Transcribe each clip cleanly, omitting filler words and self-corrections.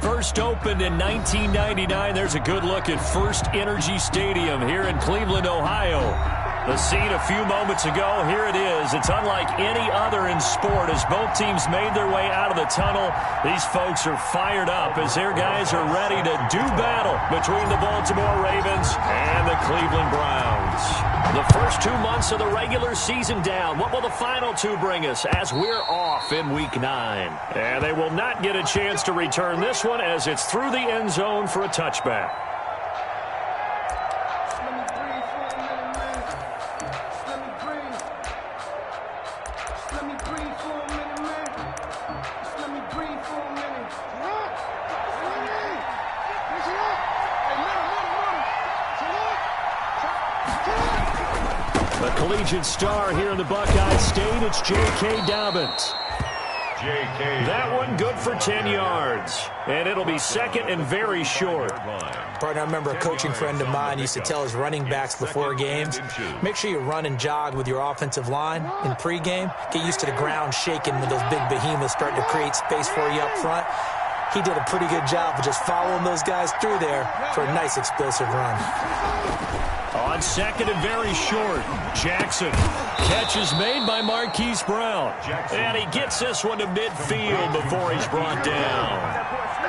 First opened in 1999. There's a good look at First Energy Stadium here in Cleveland, Ohio. The scene a few moments ago, here it is. It's unlike any other in sport as both teams made their way out of the tunnel. These folks are fired up as their guys are ready to do battle between the Baltimore Ravens and the Cleveland Browns. The first 2 months of the regular season down. What will the final two bring us as we're off in Week 9? And they will not get a chance to return this one as it's through the end zone for a touchback. Collegiate star here in the Buckeye State, it's J.K. Dobbins. That one good for 10 yards. And it'll be second and very short. Partner, I remember a coaching friend of mine used to tell his running backs before games, make sure you run and jog with your offensive line in pregame. Get used to the ground shaking when those big behemoths start to create space for you up front. He did a pretty good job of just following those guys through there for a nice explosive run. On second and very short, Jackson. Catch is made by Marquise Brown. And he gets this one to midfield before he's brought down.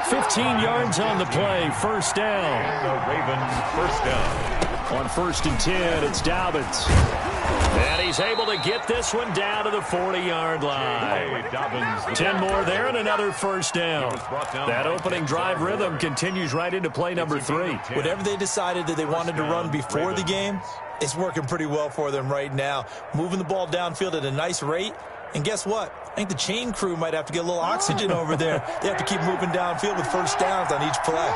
15 yards on the play, first down. The Ravens first down. On 1st and 10, it's Dobbins. And he's able to get this one down to the 40-yard line. 10 more there and another first down. That opening drive rhythm continues right into play number 3. Whatever they decided that they wanted to run before the game, it's working pretty well for them right now. Moving the ball downfield at a nice rate. And guess what? I think the chain crew might have to get a little oxygen over there. They have to keep moving downfield with first downs on each play.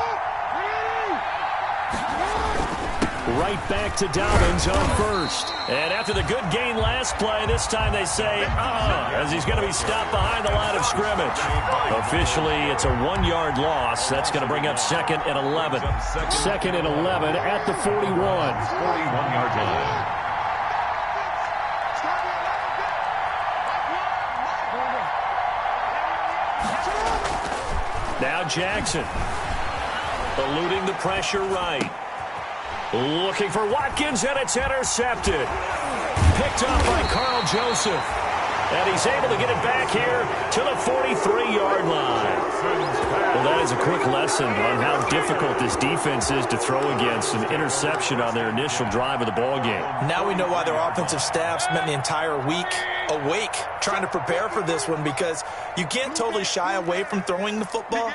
Right back to Dobbins on first. And after the good gain last play, this time they say, as he's going to be stopped behind the line of scrimmage. Officially, it's a 1-yard loss. That's going to bring up second and 11. Second and 11 at the 41. 41-yard line. Now Jackson. Eluding the pressure right. Looking for Watkins, and it's intercepted. Picked up by Carl Joseph. And he's able to get it back here to the 43-yard line. Well, that is a quick lesson on how difficult this defense is to throw against an interception on their initial drive of the ballgame. Now we know why their offensive staff spent the entire week awake trying to prepare for this one, because you can't totally shy away from throwing the football.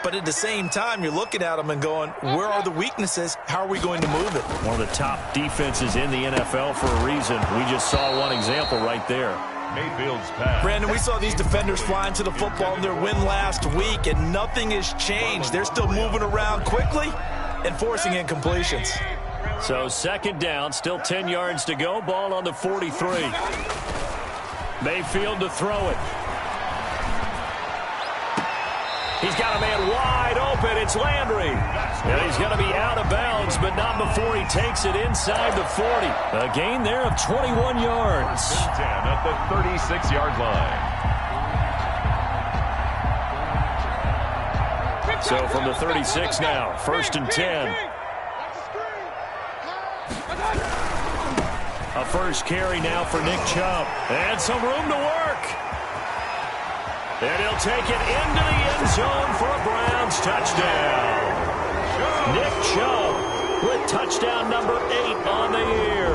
But at the same time, you're looking at them and going, where are the weaknesses? How are we going to move it? One of the top defenses in the NFL for a reason. We just saw one example right there. Mayfield's pass. Brandon, we saw these defenders flying to the football in their win last week, and nothing has changed. They're still moving around quickly and forcing incompletions. So second down, still 10 yards to go. Ball on the 43. Mayfield to throw it. He's got a man wide open. It's Landry. And he's going to be out of bounds, but not before he takes it inside the 40. A gain there of 21 yards. 10 at the 36-yard line. So from the 36 now, 1st and 10. A first carry now for Nick Chubb. And some room to work. And he'll take it into the end zone for a Browns touchdown. Nick Chubb with touchdown number 8 on the year.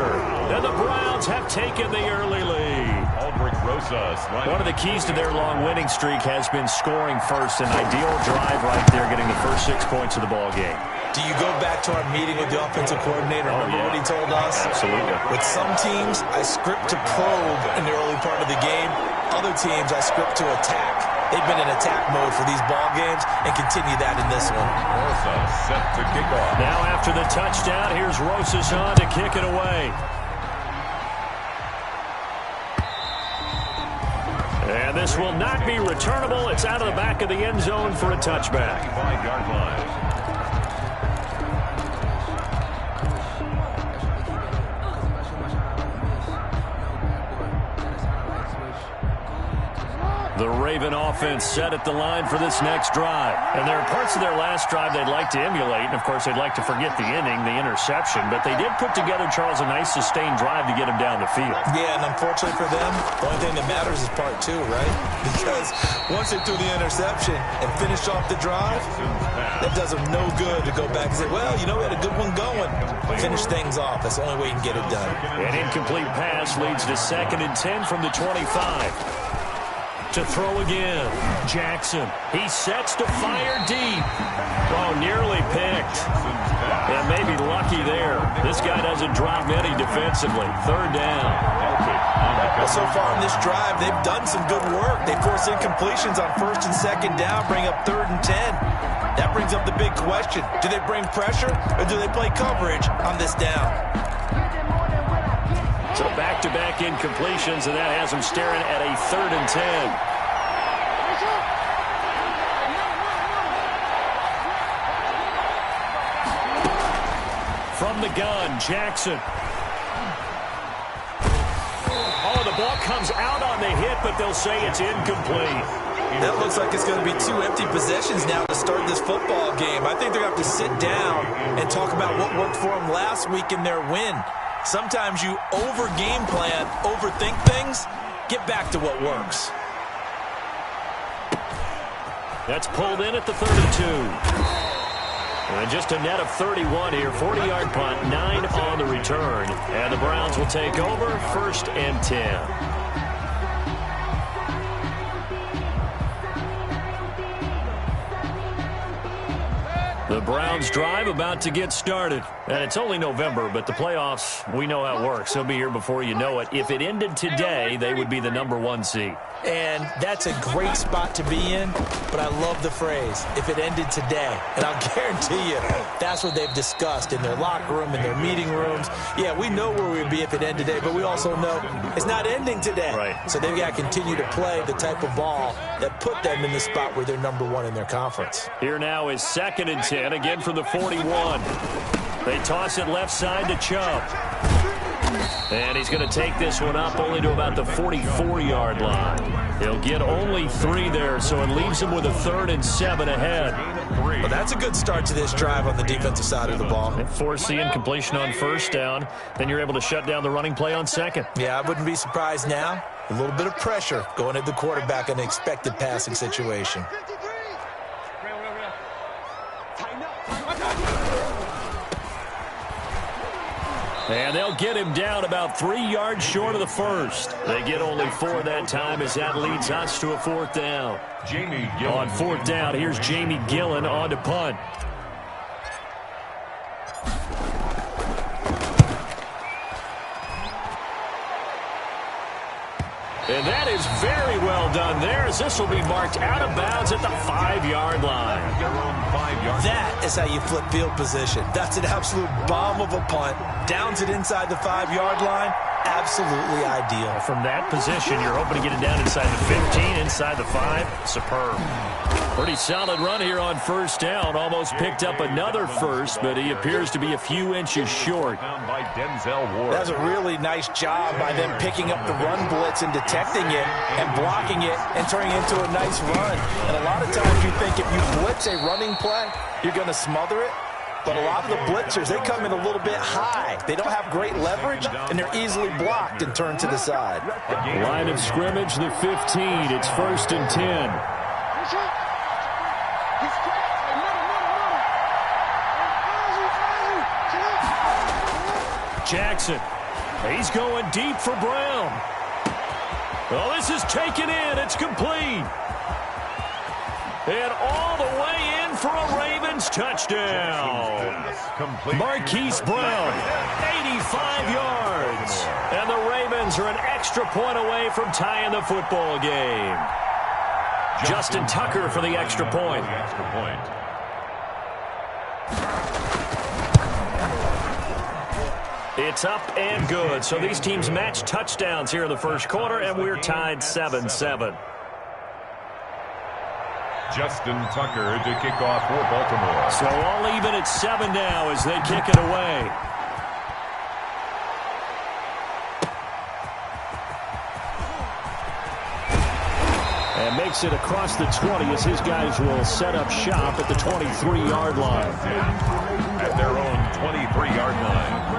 And the Browns have taken the early lead. One of the keys to their long winning streak has been scoring first. An ideal drive right there, getting the first 6 points of the ball game. Do you go back to our meeting with the offensive coordinator? Remember what he told us? Absolutely. With some teams, I script to probe in the early part of the game. Other teams, I script to attack. They've been in attack mode for these ball games and continue that in this one. Rosa set to kick off. Now after the touchdown, here's Rosas on to kick it away. And this will not be returnable. It's out of the back of the end zone for a touchback. 5-yard line. The Raven offense set at the line for this next drive. And there are parts of their last drive they'd like to emulate. And, of course, they'd like to forget the inning, the interception. But they did put together, Charles, a nice sustained drive to get him down the field. Yeah, and unfortunately for them, the only thing that matters is part two, right? Because once they threw the interception and finished off the drive, that does them no good to go back and say, well, you know, we had a good one going. Finish things off. That's the only way you can get it done. An incomplete pass leads to 2nd and 10 from the 25. To throw again. Jackson. He sets to fire deep. Oh, nearly picked. And maybe lucky there. This guy doesn't drop many defensively. 3rd down. Well, so far in this drive, they've done some good work. They force incompletions on 1st and 2nd down, bring up 3rd and 10. That brings up the big question. Do they bring pressure or do they play coverage on this down? So back-to-back incompletions, and that has them staring at a 3rd and 10. From the gun, Jackson. Oh, the ball comes out on the hit, but they'll say it's incomplete. That looks like it's going to be 2 empty possessions now to start this football game. I think they're going to have to sit down and talk about what worked for them last week in their win. Sometimes you over-game plan, overthink things. Get back to what works. That's pulled in at the 32. And just a net of 31 here. 40-yard punt, 9 on the return. And the Browns will take over 1st and 10. The Browns drive about to get started. And it's only November, but the playoffs, we know how it works. They'll be here before you know it. If it ended today, they would be the #1 seed. And that's a great spot to be in, but I love the phrase, if it ended today. And I'll guarantee you, that's what they've discussed in their locker room, in their meeting rooms. Yeah, we know where we'd be if it ended today, but we also know it's not ending today. Right. So they've got to continue to play the type of ball that put them in the spot where they're #1 in their conference. Here now is 2nd and 10, again from the 41. They toss it left side to Chubb. And he's going to take this one up only to about the 44-yard line. He'll get only 3 there, so it leaves him with a 3rd and 7 ahead. Well, that's a good start to this drive on the defensive side of the ball. And force the incompletion on 1st down. Then you're able to shut down the running play on 2nd. Yeah, I wouldn't be surprised now. A little bit of pressure going at the quarterback in an expected passing situation. And they'll get him down about 3 yards short of the 1st. They get only 4 that time as that leads us to a 4th down. Jamie Gillen. On 4th down, here's Jamie Gillen on to punt. And that is very well done there, as this will be marked out of bounds at the 5-yard line. That is how you flip field position. That's an absolute bomb of a punt. Downs it inside the 5-yard line. Absolutely ideal. From that position, you're hoping to get it down inside the 15, inside the 5. Superb. Pretty solid run here on 1st down. Almost picked up another 1st, but he appears to be a few inches short. That's a really nice job by them picking up the run blitz and detecting it and blocking it and turning it into a nice run. And a lot of times you think if you blitz a running play, you're going to smother it. But a lot of the blitzers, they come in a little bit high. They don't have great leverage, and they're easily blocked and turned to the side. Line of scrimmage, the 15. It's 1st and 10. Jackson. He's going deep for Brown. Well, this is taken in. It's complete. And all the way in for a Ravens touchdown. Marquise Brown, 85 yards. And the Ravens are an extra point away from tying the football game. Justin Tucker for the extra point. It's up and good. So these teams match touchdowns here in the 1st quarter, and we're tied 7-7. Justin Tucker to kick off for Baltimore. So all even at 7 now as they kick it away. And makes it across the 20 as his guys will set up shop at the 23-yard line. At their own 23-yard line.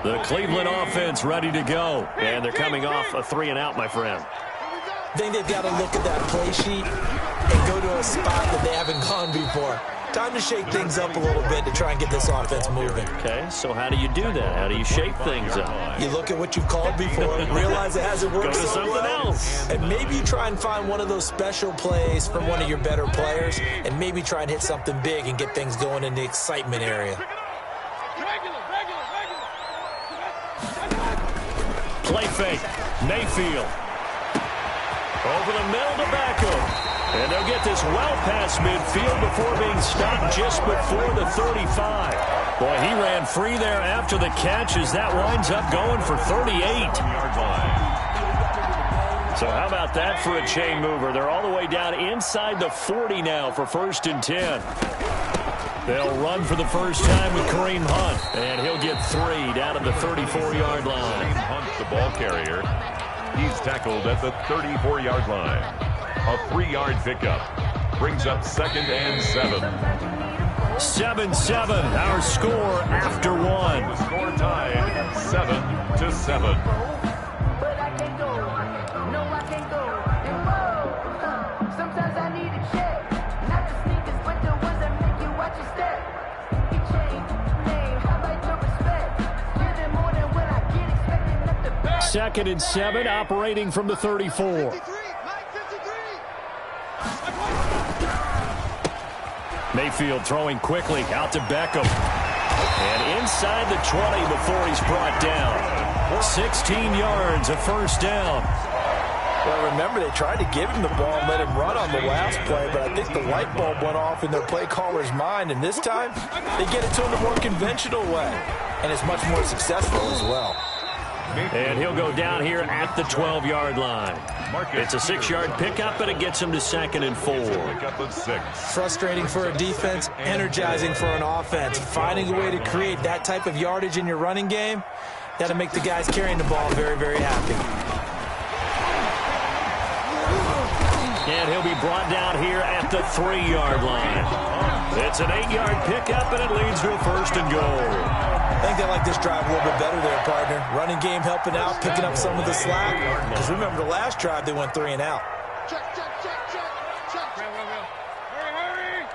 The Cleveland offense ready to go. And they're coming off a 3-and-out, my friend. I think they've got to look at that play sheet and go to a spot that they haven't gone before. Time to shake things up a little bit to try and get this offense moving. Okay, so how do you do that? How do you shake things up? You look at what you've called before, realize it hasn't worked Go to so something well, else. and maybe you try and find one of those special plays from one of your better players, and maybe try and hit something big and get things going in the excitement area. Play fake. Mayfield. Over the middle to Beckham. And they'll get this well past midfield before being stopped just before the 35. Boy, he ran free there after the catch as that winds up going for 38. So how about that for a chain mover? They're all the way down inside the 40 now for 1st and 10. They'll run for the first time with Kareem Hunt. And he'll get 3 down at the 34-yard line. Kareem Hunt, the ball carrier. He's tackled at the 34-yard line. A 3-yard pickup. Brings up 2nd and 7. 7-7, our score after 1. The score tied 7-7. But I can't go. No, I can't go. And whoa, sometimes I need a check. Not the sneakers, but the ones that make you watch your step. You change name, how about your respect? Getting more than what I get, expecting up the back. 2nd and 7, operating from the 34. Mayfield throwing quickly out to Beckham. And inside the 20 before he's brought down. 16 yards, a first down. Well, remember, they tried to give him the ball and let him run on the last play, but I think the light bulb went off in their play caller's mind, and this time they get it to him the more conventional way, and it's much more successful as well. And he'll go down here at the 12-yard line. It's a 6-yard pickup, and it gets him to 2nd and 4. Pickup of 6. Frustrating for a defense, energizing for an offense. Finding a way to create that type of yardage in your running game, that'll make the guys carrying the ball very, very happy. And he'll be brought down here at the 3-yard line. It's an 8-yard pickup, and it leads to a 1st and goal. I think they like this drive a little bit better there, partner. Running game helping out, picking up some of the slack. Because remember, the last drive, they went 3 and out. Check. Hurry.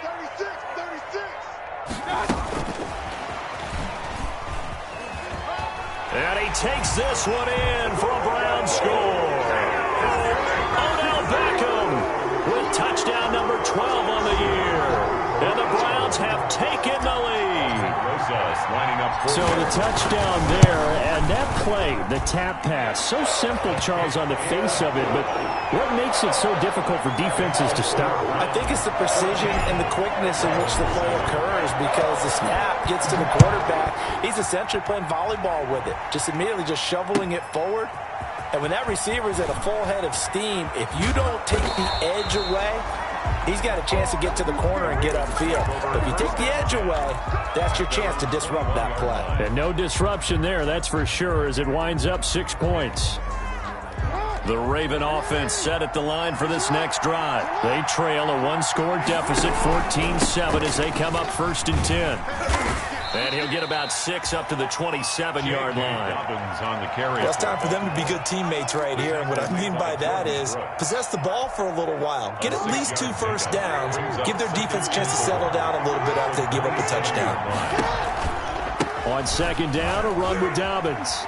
36. And he takes this one in for a Brown score. Odell Beckham with touchdown number 12 on the year. And the Browns have taken the lead. Lining up. So the touchdown there, and that play, the tap pass, so simple, Charles, on the face of it, but what makes it so difficult for defenses to stop? I think it's the precision and the quickness in which the play occurs, because the snap gets to the quarterback. He's essentially playing volleyball with it, just immediately just shoveling it forward. And when that receiver's at a full head of steam, if you don't take the edge away, he's got a chance to get to the corner and get upfield. But if you take the edge away, that's your chance to disrupt that play. And no disruption there, that's for sure, as it winds up 6 points. The Raven offense set at the line for this next drive. They trail a 1-score deficit, 14-7, as they come up 1st and 10. And he'll get about 6 up to the 27-yard line. On the carry. Well, it's time for them to be good teammates right here. And what I mean by that is possess the ball for a little while. Get at least 2 first downs. Give their defense a chance to settle down a little bit after they give up a touchdown. On 2nd down, a run with Dobbins.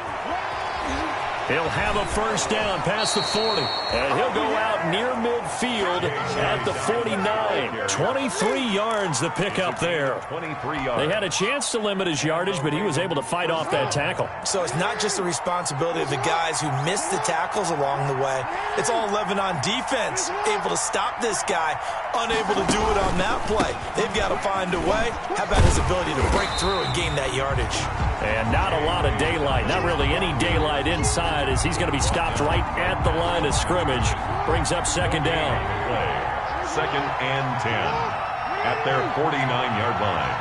He'll have a first down past the 40. And he'll go out near midfield at the 49. 23 yards the pickup there. 23 yards. They had a chance to limit his yardage, but he was able to fight off that tackle. So it's not just the responsibility of the guys who missed the tackles along the way. It's all 11 on defense, able to stop this guy, unable to do it on that play. They've got to find a way. How about his ability to break through and gain that yardage? And not a lot of daylight, not really any daylight inside, as he's going to be stopped right at the line of scrimmage. Brings up 2nd down. 2nd and 10 at their 49-yard line.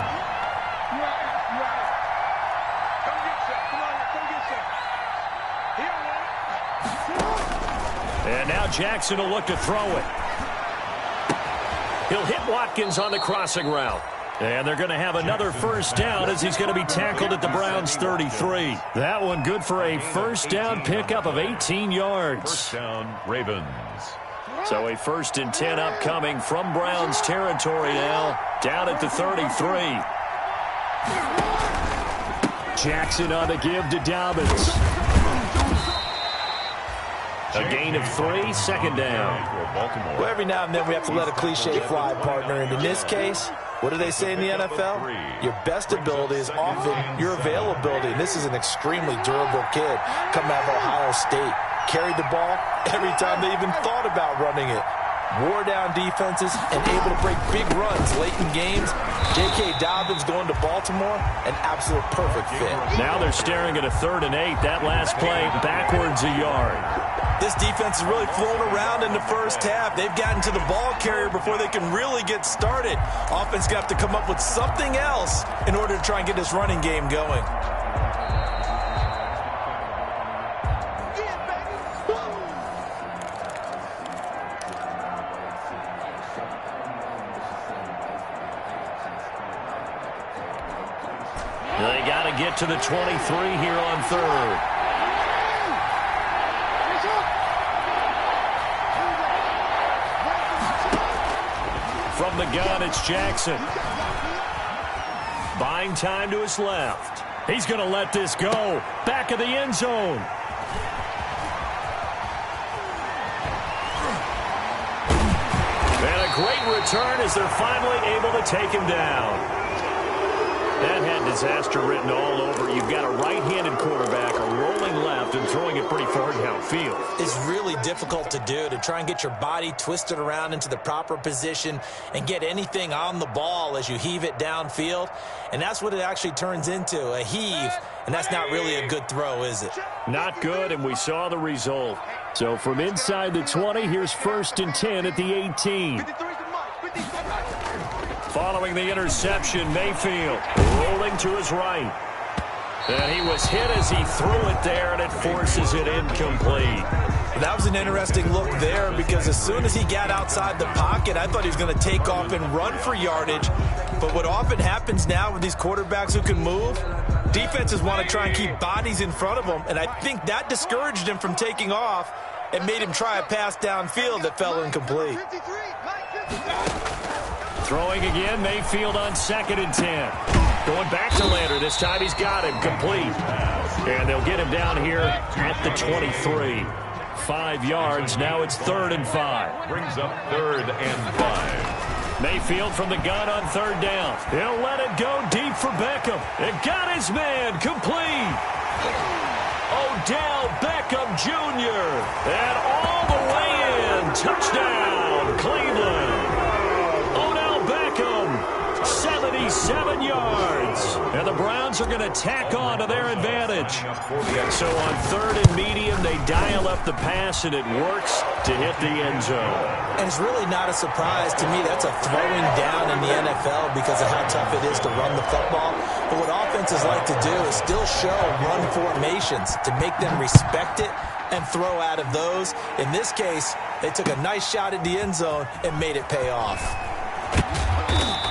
And now Jackson will look to throw it. He'll hit Watkins on the crossing route. And they're going to have another first down as he's going to be tackled at the Browns' 33. That one good for a first down pickup of 18 yards. First down, Ravens. So a 1st and 10 upcoming from Browns territory now, down at the 33. Jackson on the give to Dobbins. A gain of 3, second down. Well, every now and then we have to let a cliche fly, partner. And in this case, what do they say in the NFL? Your best ability is often your availability. And this is an extremely durable kid coming out of Ohio State. Carried the ball every time they even thought about running it. Wore down defenses and able to break big runs late in games. J.K. Dobbins going to Baltimore, an absolute perfect fit. Now they're staring at a 3rd and 8. That last play backwards a yard. This defense is really flown around in the first half. They've gotten to the ball carrier before they can really get started. Offense got to come up with something else in order to try and get this running game going. They got to get to the 23 here on 3rd. From the gun, it's Jackson. Buying time to his left. He's going to let this go. Back of the end zone. And a great return as they're finally able to take him down. That had disaster written all over. You've got a right-handed quarterback, a rolling left, and throwing it pretty far downfield. It's really difficult to do, to try and get your body twisted around into the proper position and get anything on the ball as you heave it downfield. And that's what it actually turns into, a heave. And that's not really a good throw, is it? Not good, and we saw the result. So from inside the 20, here's 1st and 10 at the 18. Following the interception, Mayfield rolling to his right. And he was hit as he threw it there, and it forces it incomplete. That was an interesting look there because as soon as he got outside the pocket, I thought he was going to take off and run for yardage. But what often happens now with these quarterbacks who can move, defenses want to try and keep bodies in front of them, and I think that discouraged him from taking off and made him try a pass downfield that fell incomplete. Throwing again, Mayfield on 2nd and 10. Going back to Lander. This time he's got him complete. And they'll get him down here at the 23. 5 yards. Now it's 3rd and 5. Brings up 3rd and 5. Mayfield from the gun on 3rd down. He'll let it go deep for Beckham. It got his man complete. Odell Beckham Jr. And all the way in. Touchdown, Cleveland. 77 yards. And the Browns are going to tack on to their advantage. So on 3rd and medium, they dial up the pass, and it works to hit the end zone. And it's really not a surprise to me. That's a throwing down in the NFL because of how tough it is to run the football. But what offenses like to do is still show run formations to make them respect it and throw out of those. In this case, they took a nice shot at the end zone and made it pay off.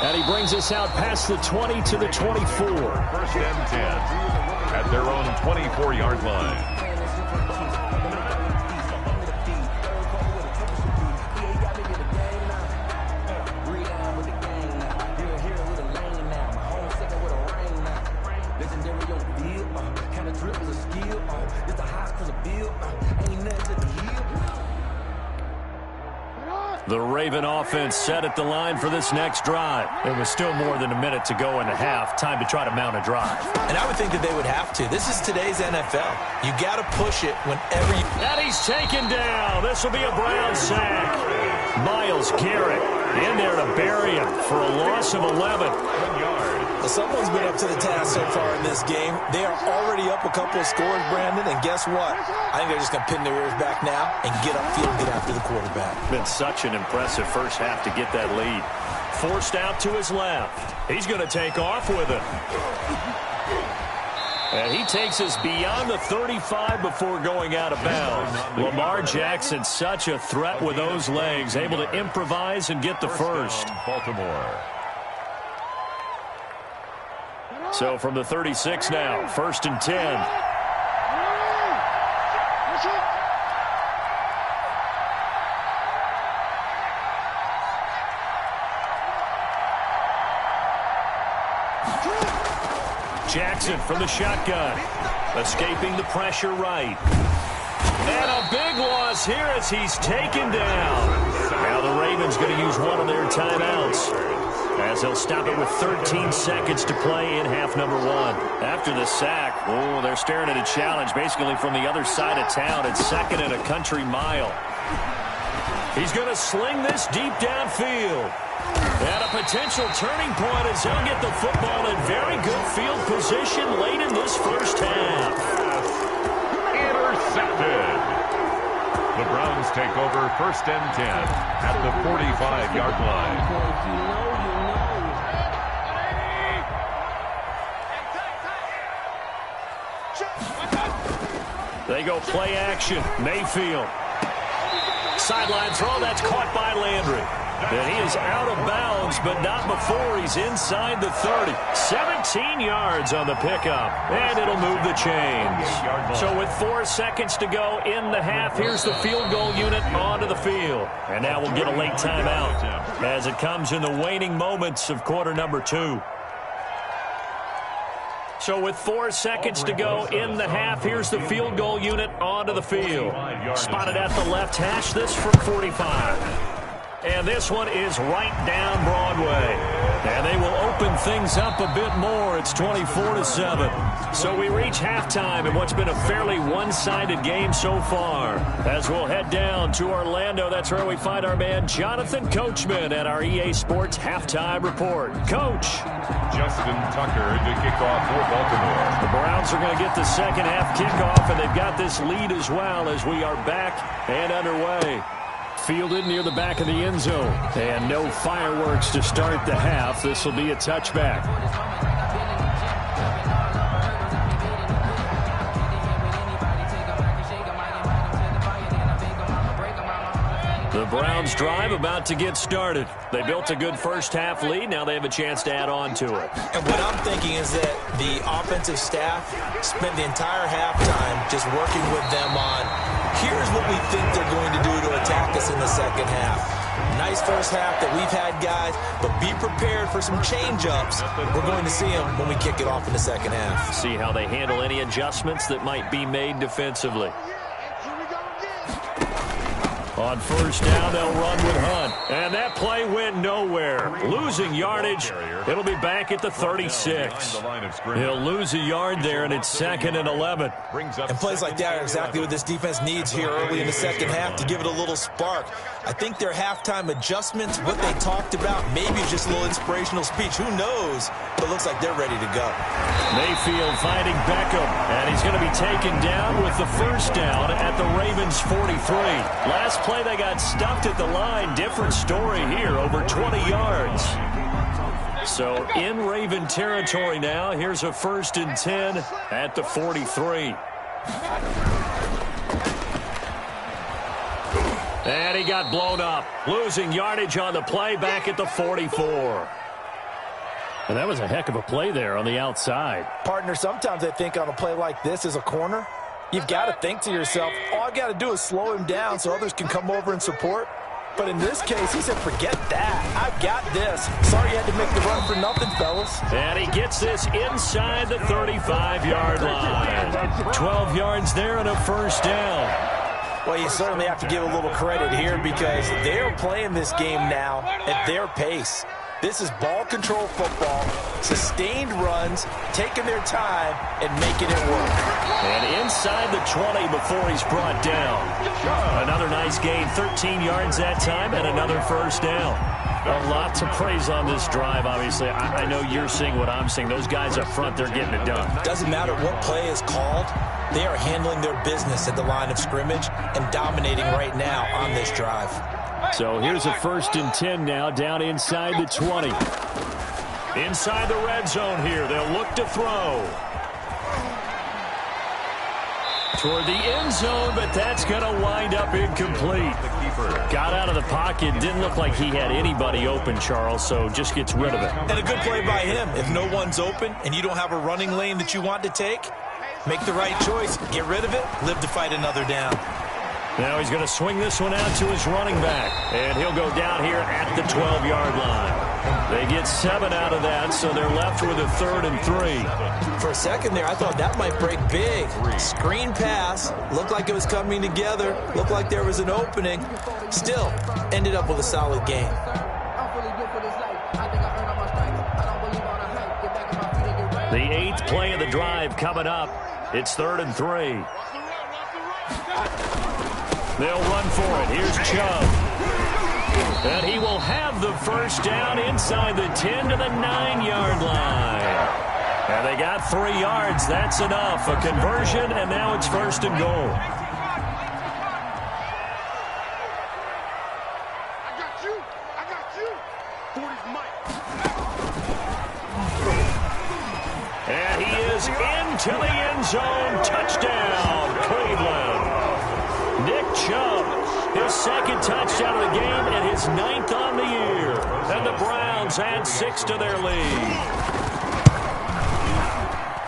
And he brings us out past the 20 to the 24. 1st and 10 at their own 24-yard line. The Raven offense set at the line for this next drive. It was still more than a minute to go in the half. Time to try to mount a drive. And I would think that they would have to. This is today's NFL. You got to push it whenever you... And he's taken down. This will be a Brown sack. Myles Garrett in there to bury him for a loss of 11. Well, someone's been up to the task so far in this game. They are already up a couple of scores, Brandon, and guess what? I think they're just going to pin their ears back now and get upfield and get after the quarterback. Been such an impressive first half to get that lead. Forced out to his left. He's going to take off with it. And he takes us beyond the 35 before going out of bounds. Lamar Jackson, such a threat with those legs, able to improvise and get the first. Baltimore. So from the 36 now, 1st and 10. Jackson from the shotgun, escaping the pressure right. And a big loss here as he's taken down. Now the Ravens going to use one of their timeouts, as they'll stop it with 13 seconds to play in half number 1. After the sack, oh, they're staring at a challenge basically from the other side of town. It's 2nd and a country mile. He's going to sling this deep downfield. And a potential turning point as he'll get the football in very good field position late in this first half. Intercepted. The Browns take over 1st and 10 at the 45-yard line. They go play action. Mayfield. Sideline throw, that's caught by Landry. And he is out of bounds, but not before he's inside the 30. 17 yards on the pickup, and it'll move the chains. So with 4 seconds to go in the half, here's the field goal unit onto the field. And now we'll get a late timeout as it comes in the waning moments of quarter number 2. So with 4 seconds to go in the half, here's the field goal unit onto the field. Spotted at the left hash, this from 45. And this one is right down Broadway. And they will open things up a bit more. It's 24-7. So we reach halftime in what's been a fairly one-sided game so far. As we'll head down to Orlando, that's where we find our man Jonathan Coachman at our EA Sports Halftime Report. Coach. Justin Tucker to kick off for Baltimore. The Browns are going to get the second half kickoff, and they've got this lead as well as we are back and underway. Fielded near the back of the end zone. And no fireworks to start the half. This will be a touchback. The Browns drive about to get started. They built a good first half lead. Now they have a chance to add on to it. And what I'm thinking is that the offensive staff spent the entire halftime just working with them on, here's what we think they're going to do to attack us in the second half. Nice first half that we've had, guys, but be prepared for some change-ups. We're going to see them when we kick it off in the second half. See how they handle any adjustments that might be made defensively. On first down, they'll run with Hunt. And that play went nowhere. Losing yardage. It'll be back at the 36. He'll lose a yard there, and it's 2nd and 11. And plays like that are exactly what this defense needs here early in the second half to give it a little spark. I think their halftime adjustments, what they talked about, maybe just a little inspirational speech. Who knows? But it looks like they're ready to go. Mayfield finding Beckham, and he's going to be taken down with the first down at the Ravens' 43. Last play, they got stuffed at the line. Different story here, over 20 yards. So in Raven territory now. Here's a 1st and 10 at the 43. And he got blown up. Losing yardage on the play back at the 44. And that was a heck of a play there on the outside. Partner, sometimes I think on a play like this as a corner, you've got to think to yourself, all I've got to do is slow him down so others can come over and support. But in this case, he said, forget that. I've got this. Sorry you had to make the run for nothing, fellas. And he gets this inside the 35-yard line. 12 yards there and a first down. Well, you certainly have to give a little credit here because they're playing this game now at their pace. This is ball control football, sustained runs, taking their time, and making it work. And inside the 20 before he's brought down. Another nice gain, 13 yards that time, and another first down. A lot to praise on this drive, obviously. I know you're seeing what I'm seeing. Those guys up front, they're getting it done. Doesn't matter what play is called. They are handling their business at the line of scrimmage and dominating right now on this drive. So here's a 1st and 10 now, down inside the 20. Inside the red zone here, they'll look to throw. toward the end zone, but that's going to wind up incomplete. Got out of the pocket. Didn't look like he had anybody open, Charles, so just gets rid of it. And a good play by him. If no one's open and you don't have a running lane that you want to take, make the right choice. Get rid of it. Live to fight another down. Now he's going to swing this one out to his running back, and he'll go down here at the 12-yard line. They get 7 out of that, so they're left with a 3rd and 3. For a second there, I thought that might break big. Screen pass. Looked like it was coming together. Looked like there was an opening. Still, ended up with a solid game. The 8th play of the drive coming up. It's 3rd and 3. They'll run for it. Here's Chubb. And he will have the first down inside the 10 to the 9-yard line. And they got 3 yards. That's enough. A conversion, and now it's 1st and goal. I got you. 40's Mike. And he is into the end zone. Touchdown, Cleveland. Nick Chubb, his 2nd touchdown of the game and his 9th on the year. And the Browns add 6 to their lead.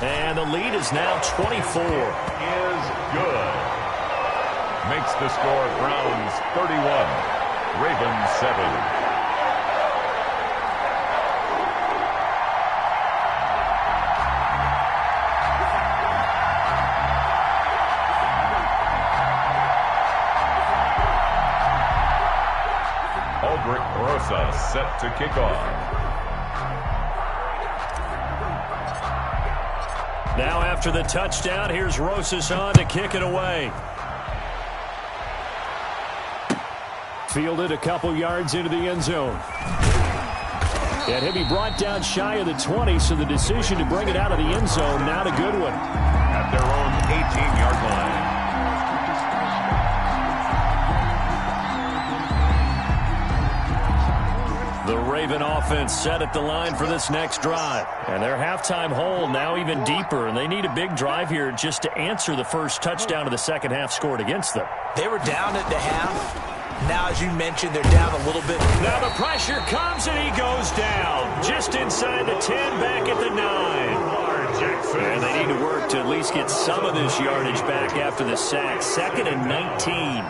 And the lead is now 24. Is good. Makes the score Browns 31, Ravens 7. Set to kick off. Now after the touchdown, here's Rosas on to kick it away. Fielded a couple yards into the end zone. And he'll be brought down shy of the 20, so the decision to bring it out of the end zone, not a good one. At their own 18-yard line. The Raven offense set at the line for this next drive. And their halftime hole now even deeper, and they need a big drive here just to answer the first touchdown of the second half scored against them. They were down at the half. Now, as you mentioned, they're down a little bit. Now the pressure comes, and he goes down. Just inside the 10, back at the 9. And they need to work to at least get some of this yardage back after the sack. 2nd and 19.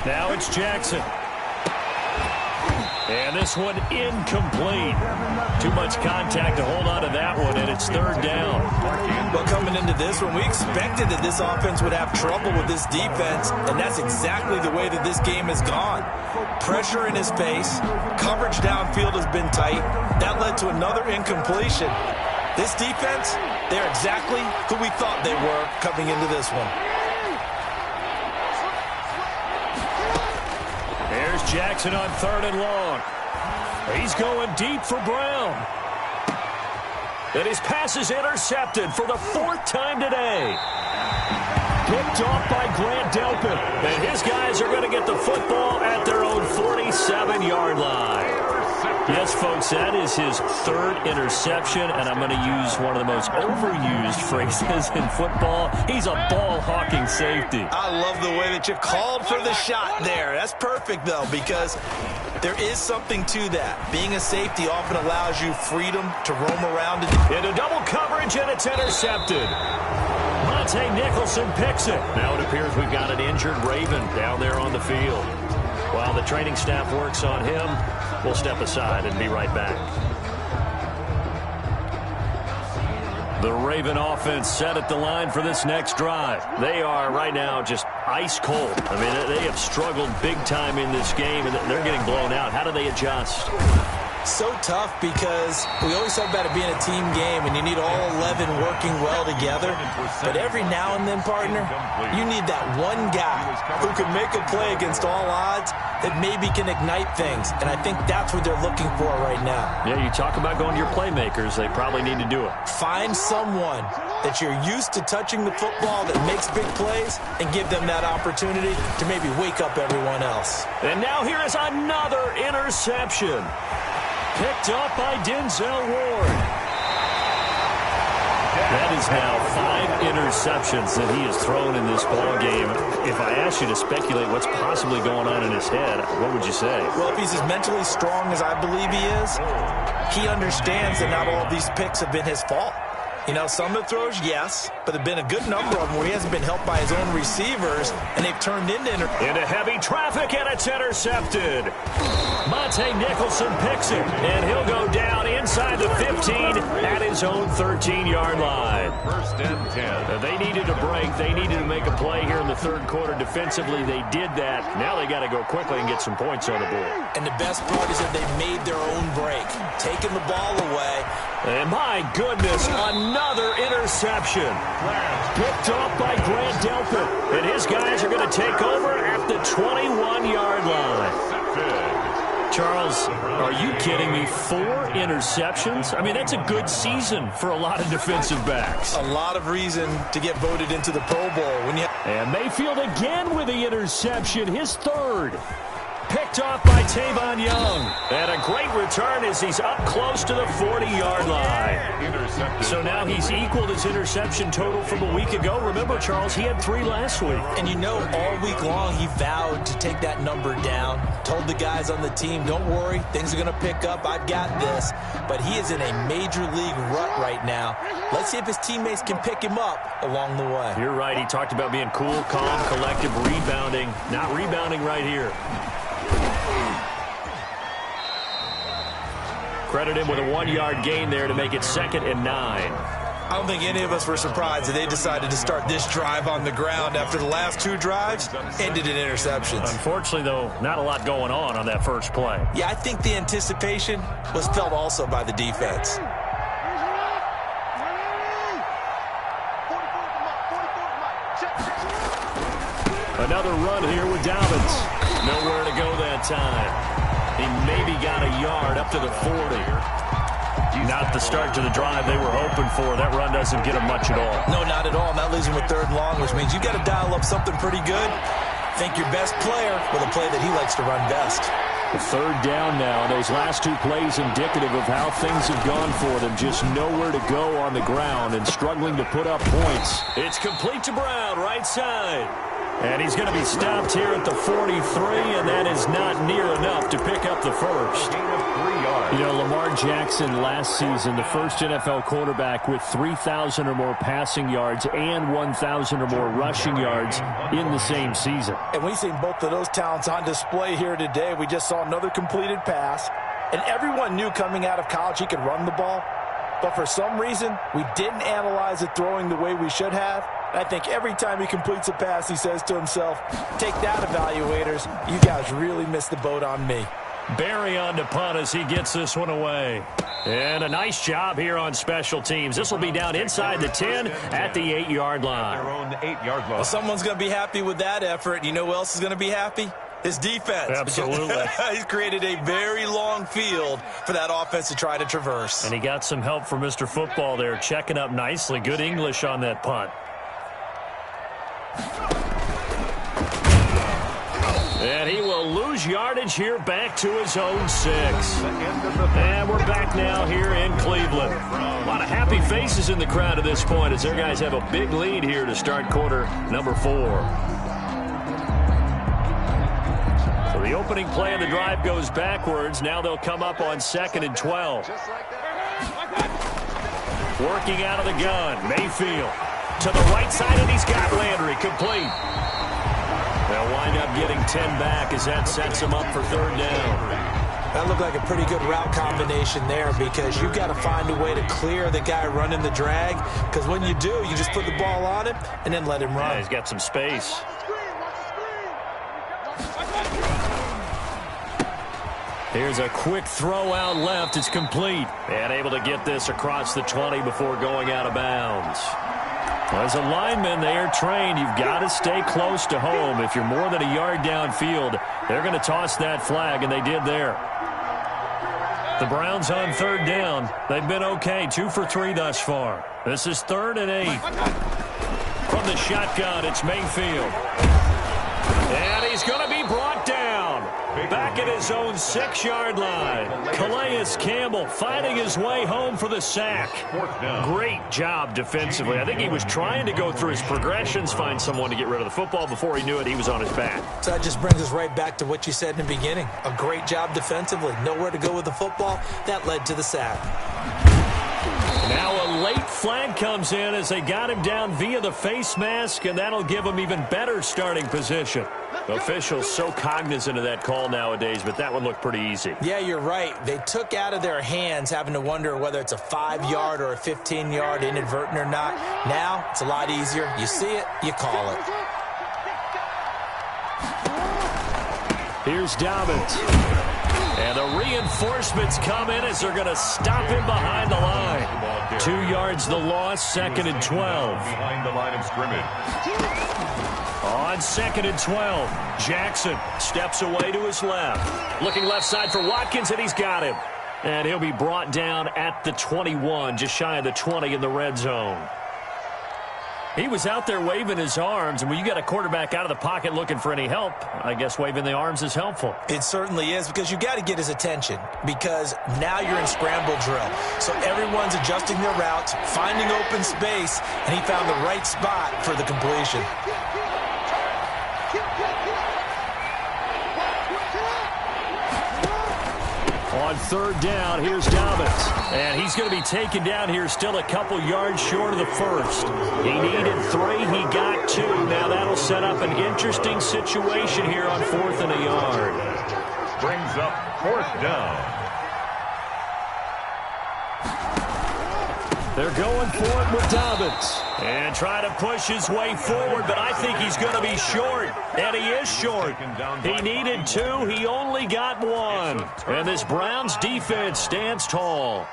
Now it's Jackson. And this one incomplete. Too much contact to hold on to that one, and it's 3rd down. Well, coming into this one, we expected that this offense would have trouble with this defense, and that's exactly the way that this game has gone. Pressure in his face. Coverage downfield has been tight. That led to another incompletion. This defense, they're exactly who we thought they were coming into this one. There's Jackson on 3rd and long. He's going deep for Brown. And his pass is intercepted for the 4th time today. Picked off by Grant Delpit. And his guys are going to get the football at their own 47-yard line. Yes, folks, that is his 3rd interception, and I'm going to use one of the most overused phrases in football. He's a ball-hawking safety. I love the way that you called for the shot there. That's perfect, though, because there is something to that. Being a safety often allows you freedom to roam around. Into double coverage, and it's intercepted. Monte Nicholson picks it. Now it appears we've got an injured Raven down there on the field. While the training staff works on him, we'll step aside and be right back. The Raven offense set at the line for this next drive. They are right now just ice cold. I mean, they have struggled big time in this game, and they're getting blown out. How do they adjust? So tough because we always talk about it being a team game and you need all 11 working well together. But every now and then, partner, you need that one guy who can make a play against all odds that maybe can ignite things. And I think that's what they're looking for right now. Yeah, you talk about going to your playmakers. They probably need to do it. Find someone that you're used to touching the football that makes big plays and give them that opportunity to maybe wake up everyone else. And now here is another interception. Picked up by Denzel Ward. That is now 5 interceptions that he has thrown in this ball game. If I asked you to speculate what's possibly going on in his head, what would you say? Well, if he's as mentally strong as I believe he is, he understands that not all of these picks have been his fault. You know, some of the throws, yes, but there have been a good number of them where he hasn't been helped by his own receivers, and they've turned into heavy traffic, and it's intercepted. Monte Nicholson picks it, and he'll go down inside the 15 at his own 13-yard line. First and 10. They needed a break. They needed to make a play here in the third quarter. Defensively, they did that. Now they got to go quickly and get some points on the board. And the best part is that they made their own break, taking the ball away. And my goodness, another interception. Picked off by Grant Delpit. And his guys are going to take over at the 21-yard line. Charles, are you kidding me? 4 interceptions? I mean, that's a good season for a lot of defensive backs. A lot of reason to get voted into the Pro Bowl. And Mayfield again with the interception, his third. Picked off by Tavon Young. And a great return as he's up close to the 40-yard line. Intercepted. So now he's equaled his interception total from a week ago. Remember, Charles, he had 3 last week. And you know, all week long he vowed to take that number down. Told the guys on the team, don't worry, things are going to pick up. I've got this. But he is in a major league rut right now. Let's see if his teammates can pick him up along the way. You're right. He talked about being cool, calm, collective, rebounding. Not rebounding right here. Credit him with a 1-yard gain there to make it 2nd and 9. I don't think any of us were surprised that they decided to start this drive on the ground after the last 2 drives ended in interceptions. Unfortunately, though, not a lot going on that first play. Yeah, I think the anticipation was felt also by the defense. Another run here with Dobbins. Nowhere to go that time. He maybe got a yard up to the 40. Not the start to the drive they were hoping for. That run doesn't get him much at all. No, not at all. And that leaves him with 3rd and long, which means you've got to dial up something pretty good. Think your best player with a play that he likes to run best. 3rd down now. Those last 2 plays indicative of how things have gone for them. Just nowhere to go on the ground and struggling to put up points. It's complete to Brown, right side. And he's going to be stopped here at the 43, and that is not near enough to pick up the first. You know, Lamar Jackson last season, the first NFL quarterback with 3,000 or more passing yards and 1,000 or more rushing yards in the same season. And we've seen both of those talents on display here today. We just saw another completed pass, and everyone knew coming out of college he could run the ball. But for some reason, we didn't analyze it throwing the way we should have. I think every time he completes a pass, he says to himself, take that, evaluators. You guys really missed the boat on me. Barry on to punt as he gets this one away. And a nice job here on special teams. This will be down inside the 10 at the 8-yard line. Their own 8-yard line. Well, someone's going to be happy with that effort. You know who else is going to be happy? His defense. Absolutely. He's created a very long field for that offense to try to traverse. And he got some help from Mr. Football there, checking up nicely. Good English on that punt. And he will lose yardage here back to his own 6. And we're back now here in Cleveland. A lot of happy faces in the crowd at this point as their guys have a big lead here to start quarter number 4. So the opening play of the drive goes backwards. Now they'll come up on 2nd and 12. Working out of the gun, Mayfield to the right side, and he's got Landry complete. They'll wind up getting 10 back as that sets him up for 3rd down. That looked like a pretty good route combination there because you've got to find a way to clear the guy running the drag because when you do, you just put the ball on him and then let him run. Yeah, he's got some space. Here's a quick throw out left. It's complete. And able to get this across the 20 before going out of bounds. As a lineman, they are trained. You've got to stay close to home. If you're more than a yard downfield, they're going to toss that flag, and they did there. The Browns on third down. They've been okay, 2 for 3 thus far. This is 3rd and 8. From the shotgun, it's Mayfield. And he's going to be brought down. Back at his own 6-yard line. Calais Campbell finding his way home for the sack. Great job defensively. I think he was trying to go through his progressions, find someone to get rid of the football. Before he knew it, he was on his back. So that just brings us right back to what you said in the beginning. A great job defensively. Nowhere to go with the football. That led to the sack. Now a late flag comes in as they got him down via the face mask, and that'll give him even better starting position. Officials so cognizant of that call nowadays, but that one looked pretty easy. Yeah, you're right. They took out of their hands having to wonder whether it's a 5-yard or a 15-yard inadvertent or not. Now it's a lot easier. You see it, you call it. Here's Dobbins. And the reinforcements come in as they're going to stop him behind the line. 2 yards the loss, 2nd and 12. Behind the line of scrimmage. On 2nd and 12, Jackson steps away to his left. Looking left side for Watkins, and he's got him. And he'll be brought down at the 21, just shy of the 20 in the red zone. He was out there waving his arms, and when you got a quarterback out of the pocket looking for any help, I guess waving the arms is helpful. It certainly is, because you got to get his attention, because now you're in scramble drill. So everyone's adjusting their routes, finding open space, and he found the right spot for the completion. On 3rd down, here's Dobbins. And he's going to be taken down here still a couple yards short of the first. He needed 3, he got 2. Now that'll set up an interesting situation here on 4th and a yard. Brings up 4th down. They're going for it with Dobbins. And trying to push his way forward, but I think he's going to be short. And he is short. He needed 2. He only got 1. And this Browns defense stands tall.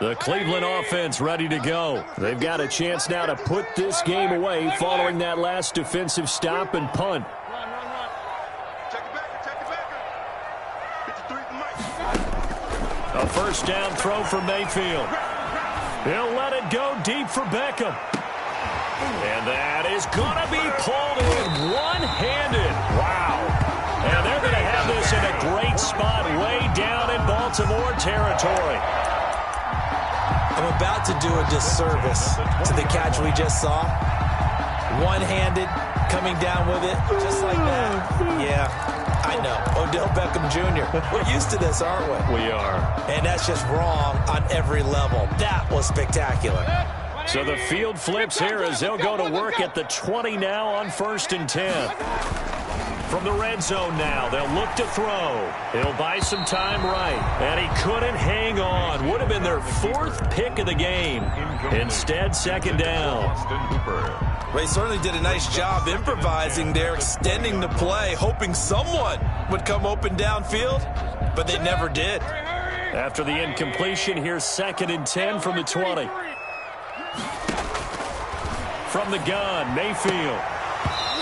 The Cleveland offense ready to go. They've got a chance now to put this game away following that last defensive stop and punt. A first down throw for Mayfield. He'll let it go deep for Beckham. And that is going to be pulled in one-handed. Wow. And they're going to have this in a great spot way down in Baltimore territory. I'm about to do a disservice to the catch we just saw. One-handed, coming down with it, just like that. Yeah. I know. Odell Beckham Jr. We're used to this, aren't we? We are. And that's just wrong on every level. That was spectacular. So the field flips here as they'll go to work at the 20 now on 1st and 10. From the red zone now, they'll look to throw. He'll buy some time right. And he couldn't hang on. Would have been their 4th pick of the game. Instead, 2nd down. Well, he certainly did a nice job improvising there, extending the play, hoping someone would come open downfield, but they never did. After the incompletion, here's 2nd and 10 from the 20. From the gun, Mayfield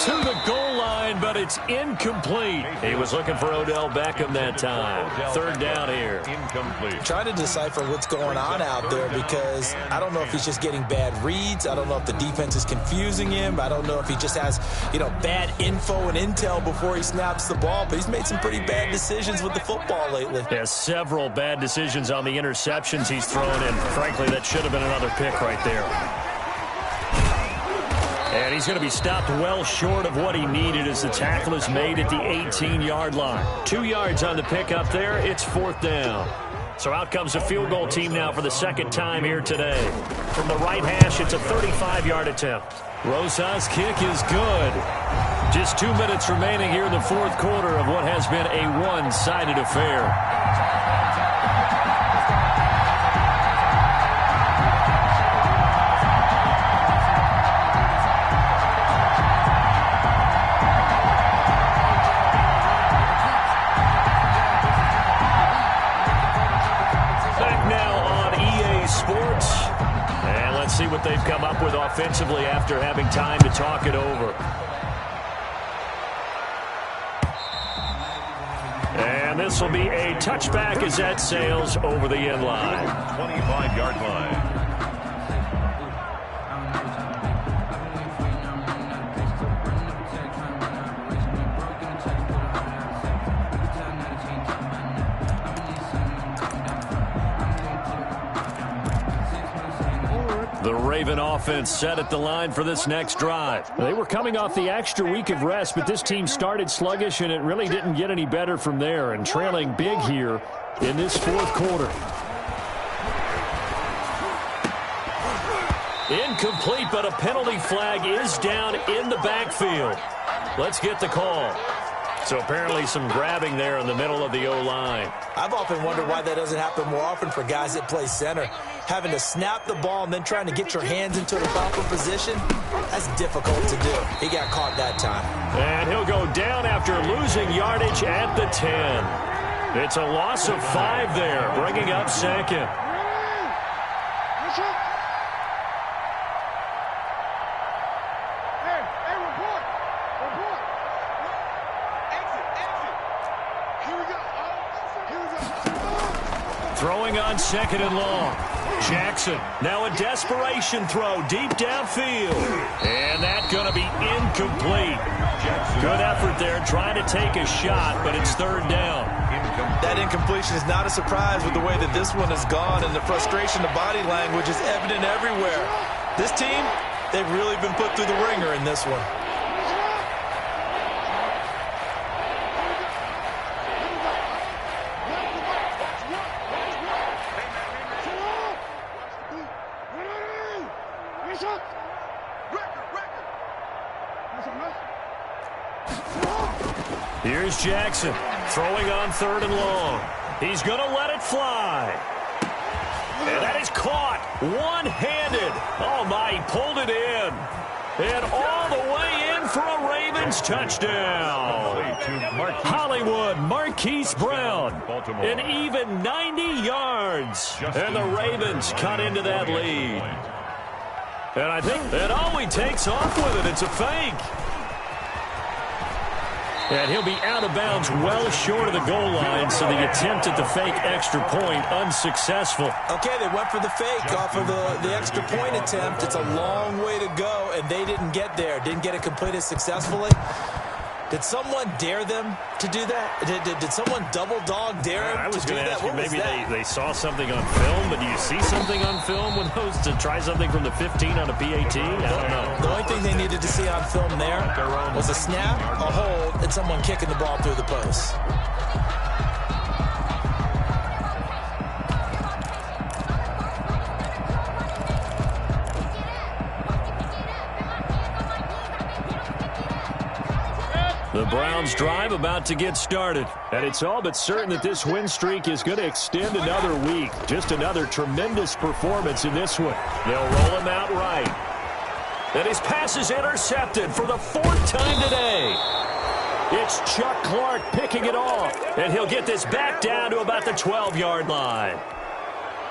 to the goal line, but it's incomplete. He was looking for Odell Beckham that time. 3rd down here. Incomplete. Trying to decipher what's going on out there, because I don't know if he's just getting bad reads. I don't know if the defense is confusing him. I don't know if he just has, bad info and intel before he snaps the ball. But he's made some pretty bad decisions with the football lately. Has several bad decisions on the interceptions he's thrown in. Frankly, that should have been another pick right there. And he's going to be stopped well short of what he needed as the tackle is made at the 18-yard line. 2 yards on the pickup there. It's 4th down. So out comes the field goal team now for the 2nd time here today. From the right hash, it's a 35-yard attempt. Rosas' kick is good. Just 2 minutes remaining here in the 4th quarter of what has been a one-sided affair. they've come up with offensively after having time to talk it over. And this will be a touchback as that sails over the end line. 25-yard line. The Raven offense set at the line for this next drive. They were coming off the extra week of rest, but this team started sluggish, and it really didn't get any better from there, and trailing big here in this fourth quarter. Incomplete, but a penalty flag is down in the backfield. Let's get the call. So apparently some grabbing there in the middle of the O-line. I've often wondered why that doesn't happen more often for guys that play center. Having to snap the ball and then trying to get your hands into the proper position, that's difficult to do. He got caught that time. And he'll go down after losing yardage at the 10. It's a loss of 5 there, bringing up second. Throwing on second and long. Jackson, now a desperation throw deep downfield. And that's going to be incomplete. Good effort there trying to take a shot, but it's third down. That incompletion is not a surprise with the way that this one has gone, and the frustration, the body language is evident everywhere. This team, they've really been put through the ringer in this one. Here's Jackson throwing on third and long. He's going to let it fly. And that is caught one-handed. Oh, my, he pulled it in. And all the way in for a Ravens touchdown. Hollywood, Marquise Brown, an even 90 yards. And the Ravens cut into that lead. And I think that he takes off with it. It's a fake. And he'll be out of bounds well short of the goal line, so the attempt at the fake extra point unsuccessful. Okay, they went for the fake off of the extra point attempt. It's a long way to go, and they didn't get there. Didn't get it completed successfully. Did someone dare them to do that? Did someone double dog dare them to do that? What was that? Maybe they saw something on film, but do you see something on film with those to try something from the 15 on a PAT? I don't know. The only thing they needed to see on film there was a snap, a hold, and someone kicking the ball through the post. The Browns drive about to get started, and it's all but certain that this win streak is going to extend another week. Just another tremendous performance in this one. They'll roll him out right. And his pass is intercepted for the 4th time today. It's Chuck Clark picking it off, and he'll get this back down to about the 12-yard line.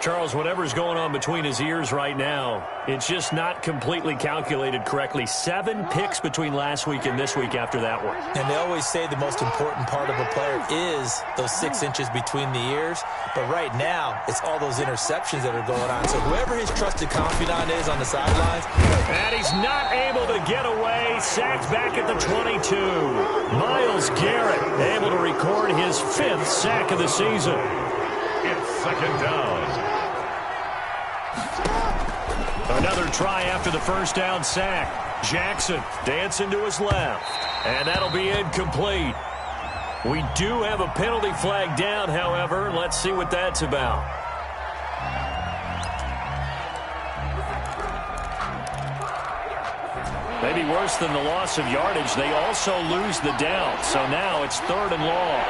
Charles, whatever's going on between his ears right now, it's just not completely calculated correctly. 7 picks between last week and this week after that one. And they always say the most important part of a player is those 6 inches between the ears. But right now, it's all those interceptions that are going on. So whoever his trusted confidant is on the sidelines. And he's not able to get away. Sacked back at the 22. Myles Garrett able to record his 5th sack of the season. It's second down. Another try after the first down sack. Jackson dancing to his left. And that'll be incomplete. We do have a penalty flag down, however. Let's see what that's about. Maybe worse than the loss of yardage, they also lose the down. So now it's 3rd and long.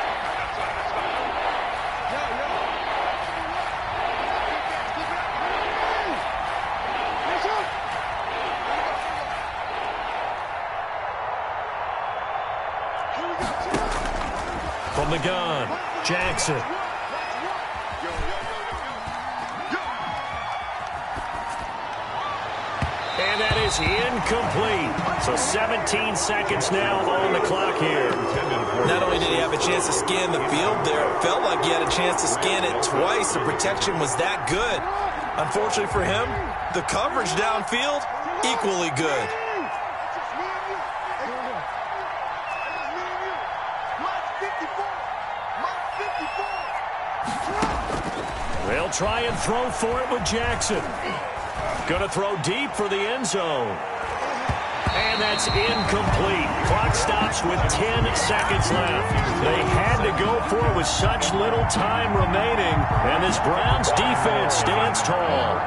From the gun, Jackson. And that is incomplete. So 17 seconds now on the clock here. Not only did he have a chance to scan the field there, it felt like he had a chance to scan it twice. The protection was that good. Unfortunately for him, the coverage downfield, equally good. They'll try and throw for it with Jackson. Going to throw deep for the end zone. And that's incomplete. Clock stops with 10 seconds left. They had to go for it with such little time remaining. And this Browns defense stands tall.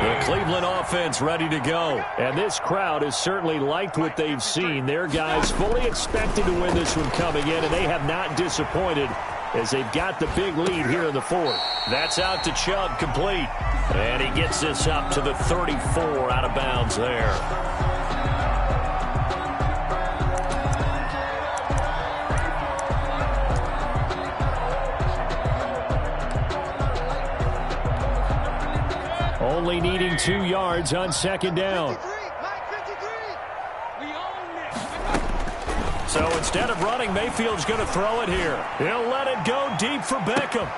The Cleveland offense ready to go. And this crowd has certainly liked what they've seen. Their guys fully expected to win this one coming in, and they have not disappointed as they've got the big lead here in the fourth. That's out to Chubb, complete. And he gets this up to the 34, out of bounds there. Only needing 2 yards on second down. So instead of running, Mayfield's going to throw it here. He'll let it go deep for Beckham.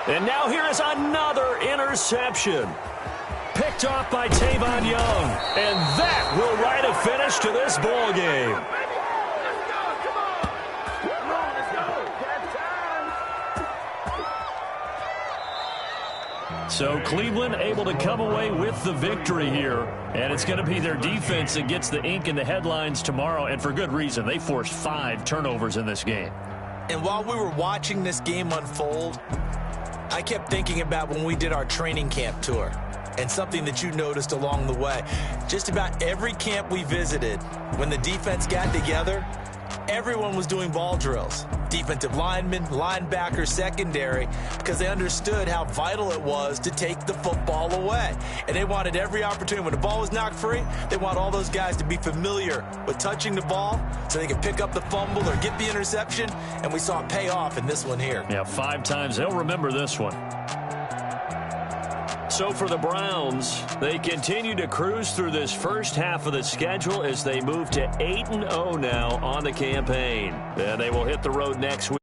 And now here is another interception. Picked off by Tavon Young. And that will write a finish to this ball game. So Cleveland able to come away with the victory here. And it's going to be their defense that gets the ink in the headlines tomorrow. And for good reason. They forced 5 turnovers in this game. And while we were watching this game unfold, I kept thinking about when we did our training camp tour and something that you noticed along the way. Just about every camp we visited, when the defense got together, everyone was doing ball drills. Defensive linemen, linebackers, secondary, because they understood how vital it was to take the football away. And they wanted every opportunity. When the ball was knocked free, they want all those guys to be familiar with touching the ball so they can pick up the fumble or get the interception. And we saw it pay off in this one here. Yeah, 5 times. They'll remember this one. So for the Browns, they continue to cruise through this first half of the schedule as they move to 8-0 now on the campaign. And they will hit the road next week.